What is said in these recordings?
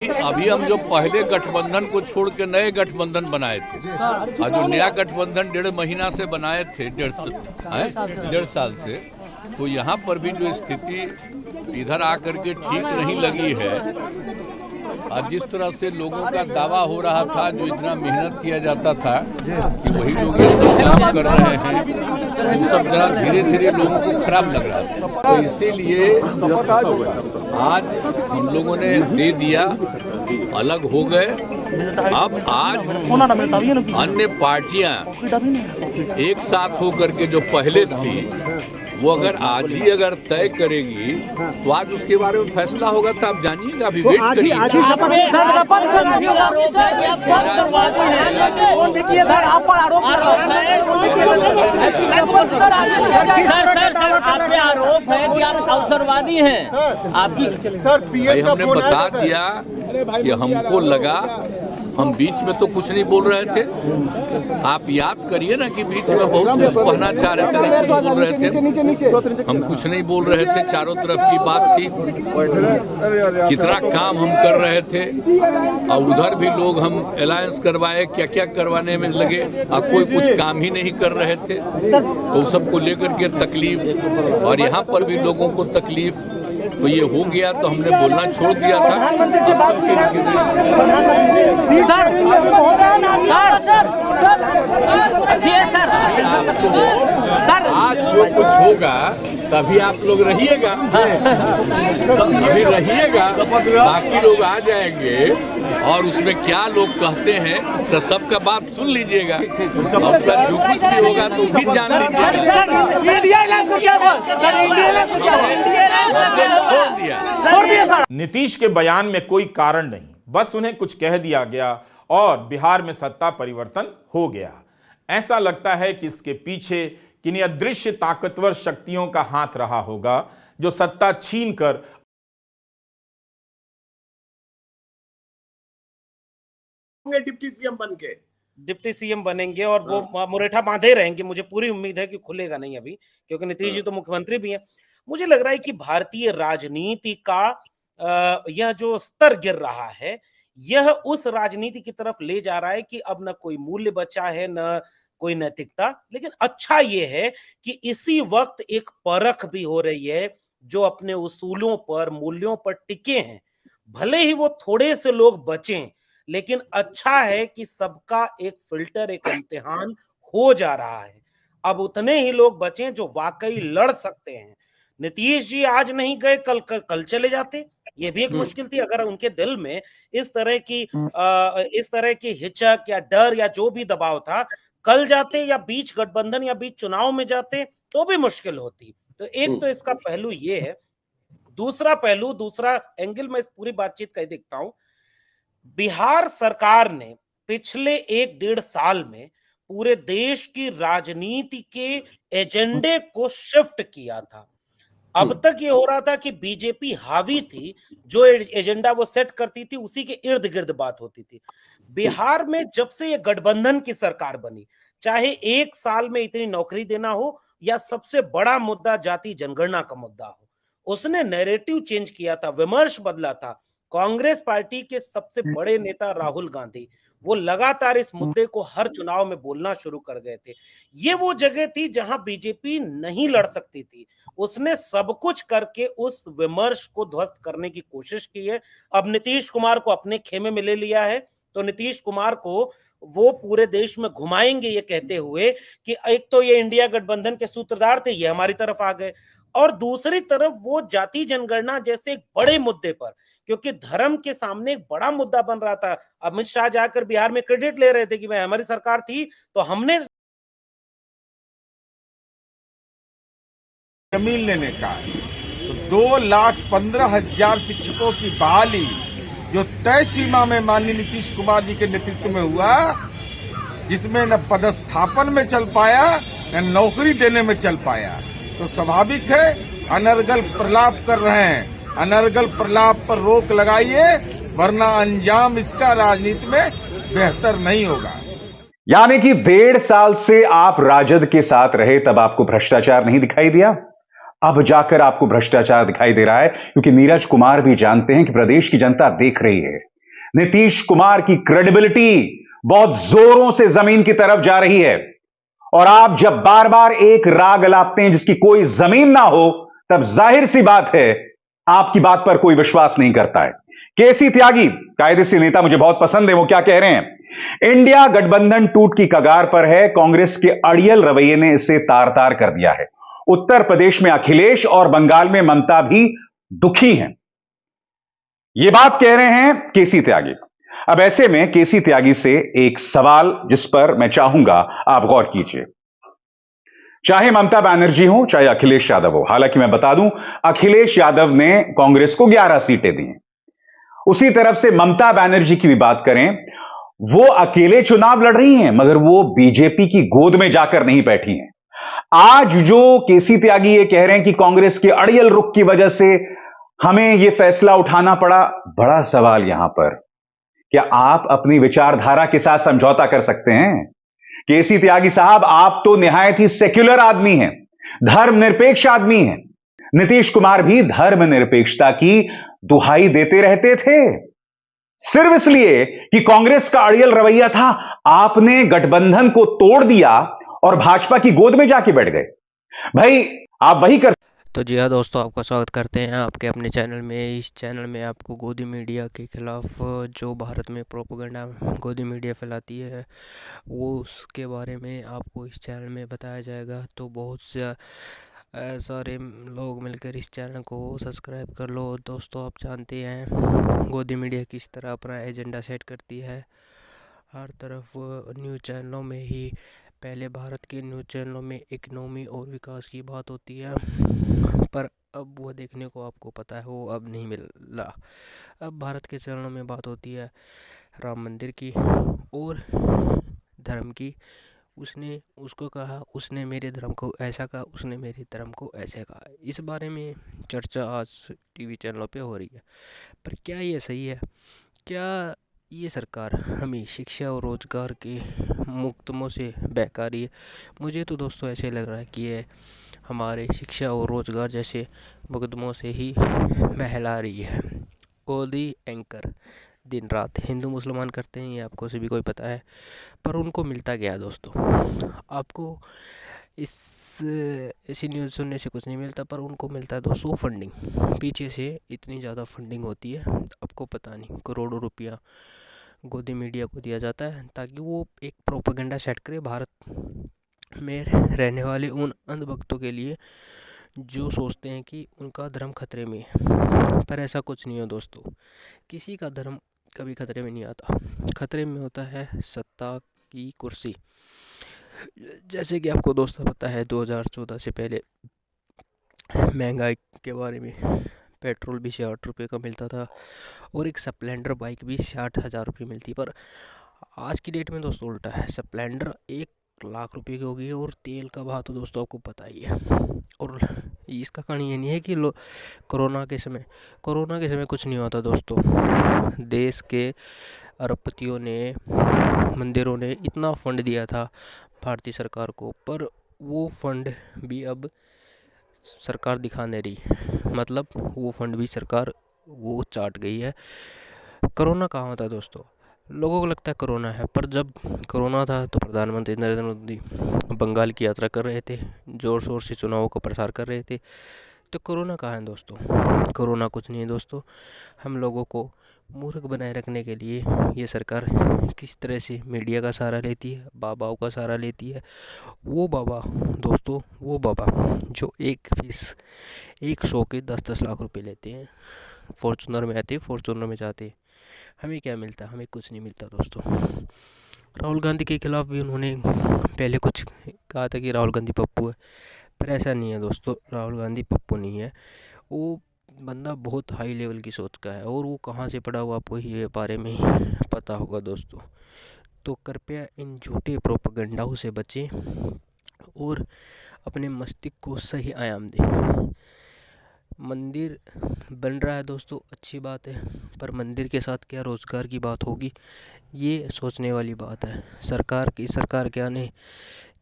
अभी हम जो पहले गठबंधन को छोड़ के नए गठबंधन बनाए थे और जो नया गठबंधन 1.5 महीना से बनाए थे, 1.5 साल से, तो यहाँ पर भी जो स्थिति इधर आकर के ठीक नहीं लगी है और जिस तरह से लोगों का दावा हो रहा था, जो इतना मेहनत किया जाता था कि वही लोग ये सब काम कर रहे हैं, वो सब जरा धीरे धीरे लोगों को खराब लग रहा था। तो इसीलिए आज हम लोगों ने दे दिया, अलग हो गए। अब आज अन्य पार्टियां एक साथ होकर के जो पहले थी, वो अगर आज ही अगर तय करेगी तो आज उसके बारे में फैसला होगा। तो आप जानिएगा, अभी वेट करिए। आरोप है कि आप अवसरवादी हैं। आपकी हमने बता दिया कि हमको लगा, हम बीच में तो कुछ नहीं बोल रहे थे। आप याद करिए ना कि बीच में बहुत कुछ कहना चाह रहे थे, नहीं कुछ बोल रहे थे। हम कुछ नहीं बोल रहे थे, चारों तरफ की बात थी, कितना काम हम कर रहे थे और उधर भी लोग हम अलायंस करवाए, क्या क्या करवाने में लगे और कोई कुछ काम ही नहीं कर रहे थे। तो सबको लेकर के तकलीफ और यहाँ पर भी लोगों को तकलीफ, तो ये हो गया तो हमने बोलना छोड़ दिया था। सर आज जो कुछ होगा तभी आप लोग रहिएगा, अभी रहिएगा, बाकी लोग आ जाएंगे और उसमें क्या लोग कहते हैं तो सबका बात सुन लीजिएगा और उसका जो कुछ भी होगा तो भी जान लीजिएगा। नीतीश के बयान में कोई कारण नहीं, बस उन्हें कुछ कह दिया गया और बिहार में सत्ता परिवर्तन हो गया। ऐसा लगता है कि इसके पीछे किन्हीं अदृश्य ताकतवर शक्तियों का हाथ रहा होगा, जो सत्ता छीनकर डिप्टी सीएम बनेंगे और वो मुरेठा बांधे रहेंगे। मुझे पूरी उम्मीद है कि खुलेगा नहीं अभी, क्योंकि नीतीश जी तो मुख्यमंत्री भी हैं। मुझे लग रहा है कि भारतीय राजनीति का यह जो स्तर गिर रहा है, यह उस राजनीति की तरफ ले जा रहा है कि अब न कोई मूल्य बचा है, न कोई नैतिकता। लेकिन अच्छा ये है कि इसी वक्त एक परख भी हो रही है, जो अपने उसूलों पर, मूल्यों पर टिके हैं। भले ही वो थोड़े से लोग बचें, लेकिन अच्छा है कि सबका एक फिल्टर, एक इम्तिहान हो जा रहा है। अब उतने ही लोग बचें जो वाकई लड़ सकते हैं। नीतीश जी आज नहीं गए, कल चले जाते, ये भी एक मुश्किल थी। अगर उनके दिल में इस तरह की हिचक या डर या जो भी दबाव था, कल जाते या बीच गठबंधन या बीच चुनाव में जाते तो भी मुश्किल होती। तो एक तो इसका पहलू ये है। दूसरा पहलू, दूसरा एंगल में इस पूरी बातचीत का देखता हूं। बिहार सरकार ने पिछले 1-1.5 साल में पूरे देश की राजनीति के एजेंडे को शिफ्ट किया था। अब तक ये हो रहा था कि बीजेपी हावी थी, जो एजेंडा वो सेट करती थी उसी के इर्द गिर्द बात होती थी। बिहार में जब से ये गठबंधन की सरकार बनी, चाहे 1 साल में इतनी नौकरी देना हो या सबसे बड़ा मुद्दा जाति जनगणना का मुद्दा हो, उसने नैरेटिव चेंज किया था, विमर्श बदला था। कांग्रेस पार्टी के सबसे बड़े नेता राहुल गांधी, वो लगातार इस मुद्दे को हर चुनाव में बोलना शुरू कर गए थे। ये वो जगह थी जहां बीजेपी नहीं लड़ सकती थी। उसने सब कुछ करके उस विमर्श को ध्वस्त करने की कोशिश की है। अब नीतीश कुमार को अपने खेमे में ले लिया है, तो नीतीश कुमार को वो पूरे देश में घुमाएंगे ये कहते हुए कि एक तो ये इंडिया गठबंधन के सूत्रधार थे, ये हमारी तरफ आ गए, और दूसरी तरफ वो जाति जनगणना जैसे एक बड़े मुद्दे पर, क्योंकि धर्म के सामने एक बड़ा मुद्दा बन रहा था। अमित शाह जाकर बिहार में क्रेडिट ले रहे थे कि भाई हमारी सरकार थी तो हमने जमीन लेने का। तो 2,15,000 शिक्षकों की बहाली जो तय सीमा में माननीय नीतीश कुमार जी के नेतृत्व में हुआ, जिसमें न पदस्थापन में चल पाया न नौकरी देने में चल पाया, तो स्वाभाविक है अनर्गल प्रलाप कर रहे हैं। अनर्गल प्रलाप पर रोक लगाइए, वरना अंजाम इसका राजनीति में बेहतर नहीं होगा। यानी कि 1.5 साल से आप राजद के साथ रहे, तब आपको भ्रष्टाचार नहीं दिखाई दिया। अब जाकर आपको भ्रष्टाचार दिखाई दे रहा है, क्योंकि नीरज कुमार भी जानते हैं कि प्रदेश की जनता देख रही है। नीतीश कुमार की क्रेडिबिलिटी बहुत जोरों से जमीन की तरफ जा रही है। और आप जब बार बार एक राग अलापते हैं जिसकी कोई जमीन ना हो, तब जाहिर सी बात है आपकी बात पर कोई विश्वास नहीं करता है। केसी त्यागी कायदेसी नेता मुझे बहुत पसंद है। वो क्या कह रहे हैं? इंडिया गठबंधन टूट की कगार पर है, कांग्रेस के अड़ियल रवैये ने इसे तार तार कर दिया है। उत्तर प्रदेश में अखिलेश और बंगाल में ममता भी दुखी हैं। यह बात कह रहे हैं केसी त्यागी। अब ऐसे में केसी त्यागी से एक सवाल जिस पर मैं चाहूंगा आप गौर कीजिए। चाहे ममता बनर्जी हो चाहे अखिलेश यादव हो, हालांकि मैं बता दूं अखिलेश यादव ने कांग्रेस को 11 सीटें दी हैं। उसी तरफ से ममता बनर्जी की भी बात करें, वो अकेले चुनाव लड़ रही हैं, मगर वो बीजेपी की गोद में जाकर नहीं बैठी हैं। आज जो केसी त्यागी ये कह रहे हैं कि कांग्रेस के अड़ियल रुख की वजह से हमें यह फैसला उठाना पड़ा, बड़ा सवाल यहां पर, क्या आप अपनी विचारधारा के साथ समझौता कर सकते हैं? केसी त्यागी साहब, आप तो निहायत ही सेक्युलर आदमी हैं, धर्मनिरपेक्ष आदमी हैं। नीतीश कुमार भी धर्मनिरपेक्षता की दुहाई देते रहते थे। सिर्फ इसलिए कि कांग्रेस का अड़ियल रवैया था, आपने गठबंधन को तोड़ दिया और भाजपा की गोद में जाके बैठ गए। भाई आप वही कर। तो जी हाँ दोस्तों, आपका स्वागत करते हैं आपके अपने चैनल में। इस चैनल में आपको गोदी मीडिया के खिलाफ जो भारत में प्रोपेगेंडा गोदी मीडिया फैलाती है वो उसके बारे में आपको इस चैनल में बताया जाएगा। तो बहुत से सारे लोग मिलकर इस चैनल को सब्सक्राइब कर लो। दोस्तों, आप जानते हैं गोदी मीडिया किस तरह अपना एजेंडा सेट करती है। हर तरफ न्यूज़ चैनलों में ही, पहले भारत के न्यूज़ चैनलों में इकनॉमी और विकास की बात होती है, पर अब वो देखने को आपको पता है वो अब नहीं मिल रहा। अब भारत के चैनलों में बात होती है राम मंदिर की और धर्म की। उसने उसको कहा, उसने मेरे धर्म को ऐसा कहा, उसने मेरे धर्म को ऐसे कहा। इस बारे में चर्चा आज टीवी चैनलों पे हो रही है। पर क्या ये सही है? क्या ये सरकार हमें शिक्षा और रोज़गार के मुकदमों से बहका रही है? मुझे तो दोस्तों ऐसे लग रहा है कि ये हमारे शिक्षा और रोज़गार जैसे मुकदमों से ही बहला रही है। गोदी एंकर दिन रात हिंदू मुसलमान करते हैं, ये आपको सभी को पता है, पर उनको मिलता क्या दोस्तों? आपको ऐसी न्यूज़ सुनने से कुछ नहीं मिलता, पर उनको मिलता है दोस्तों फंडिंग। पीछे से इतनी ज़्यादा फंडिंग होती है, आपको पता नहीं, करोड़ों रुपया गोदी मीडिया को दिया जाता है ताकि वो एक प्रोपेगेंडा सेट करे भारत में रहने वाले उन अंधभक्तों के लिए जो सोचते हैं कि उनका धर्म खतरे में है। पर ऐसा कुछ नहीं है दोस्तों, किसी का धर्म कभी खतरे में नहीं आता। खतरे में होता है सत्ता की कुर्सी। जैसे कि आपको दोस्तों पता है 2014 से पहले महंगाई के बारे में, पेट्रोल भी 60 रुपये का मिलता था और एक स्प्लेंडर बाइक भी 60,000 रुपये मिलती। पर आज की डेट में दोस्तों उल्टा है, स्प्लेंडर 1 लाख रुपये की होगी और तेल का भाव तो दोस्तों आपको पता ही है। और इसका कारण ये नहीं है कि कोरोना के समय कुछ नहीं होता दोस्तों। देश के अरबपतियों ने, मंदिरों ने इतना फंड दिया था भारतीय सरकार को, पर वो फंड भी अब सरकार दिखा नहीं रही। मतलब वो फंड भी सरकार वो चाट गई है। कोरोना कहाँ होता है दोस्तों? लोगों को लगता है कोरोना है, पर जब कोरोना था तो प्रधानमंत्री नरेंद्र मोदी बंगाल की यात्रा कर रहे थे, ज़ोर शोर से चुनावों का प्रसार कर रहे थे। तो कोरोना कहाँ है दोस्तों? कोरोना कुछ नहीं है दोस्तों। हम लोगों को मूर्ख बनाए रखने के लिए ये सरकार किस तरह से मीडिया का सहारा लेती है, बाबाओं का सहारा लेती है। वो बाबा दोस्तों, वो बाबा जो एक शो के 10-10 लाख रुपए लेते हैं, फॉर्चूनर में आते, फॉर्चूनर में जाते, हमें क्या मिलता? हमें कुछ नहीं मिलता दोस्तों। राहुल गांधी के खिलाफ भी उन्होंने पहले कुछ कहा था कि राहुल गांधी पप्पू है, पर ऐसा नहीं है दोस्तों। राहुल गांधी पप्पू नहीं है, वो बंदा बहुत हाई लेवल की सोच का है और वो कहाँ से पड़ा हुआ आपको ये बारे में पता होगा दोस्तों। तो कृपया इन झूठे प्रोपेगेंडाओं से बचें और अपने मस्तिष्क को सही आयाम दें। मंदिर बन रहा है दोस्तों, अच्छी बात है, पर मंदिर के साथ क्या रोज़गार की बात होगी, ये सोचने वाली बात है। सरकार के आने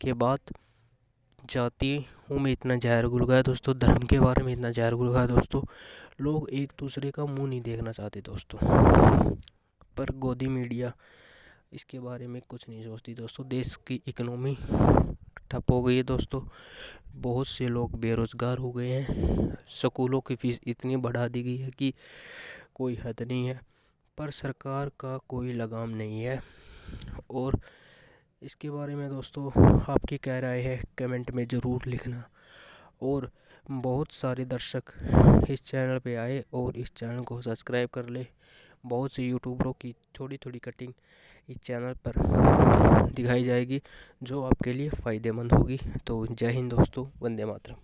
के बाद जातियों में इतना जहर घुल गया दोस्तों, धर्म के बारे में इतना जहर घुल गया दोस्तों, लोग एक दूसरे का मुंह नहीं देखना चाहते दोस्तों। पर गोदी मीडिया इसके बारे में कुछ नहीं सोचती दोस्तों। देश की इकोनॉमी ठप हो गई है दोस्तों, बहुत से लोग बेरोज़गार हो गए हैं, स्कूलों की फ़ीस इतनी बढ़ा दी गई है कि कोई हद नहीं है, पर सरकार का कोई लगाम नहीं है। और इसके बारे में दोस्तों आपकी क्या राय है कमेंट में ज़रूर लिखना। और बहुत सारे दर्शक इस चैनल पे आए और इस चैनल को सब्सक्राइब कर ले। बहुत से यूट्यूबरों की थोड़ी थोड़ी कटिंग इस चैनल पर दिखाई जाएगी जो आपके लिए फ़ायदेमंद होगी। तो जय हिंद दोस्तों, वंदे मातरम।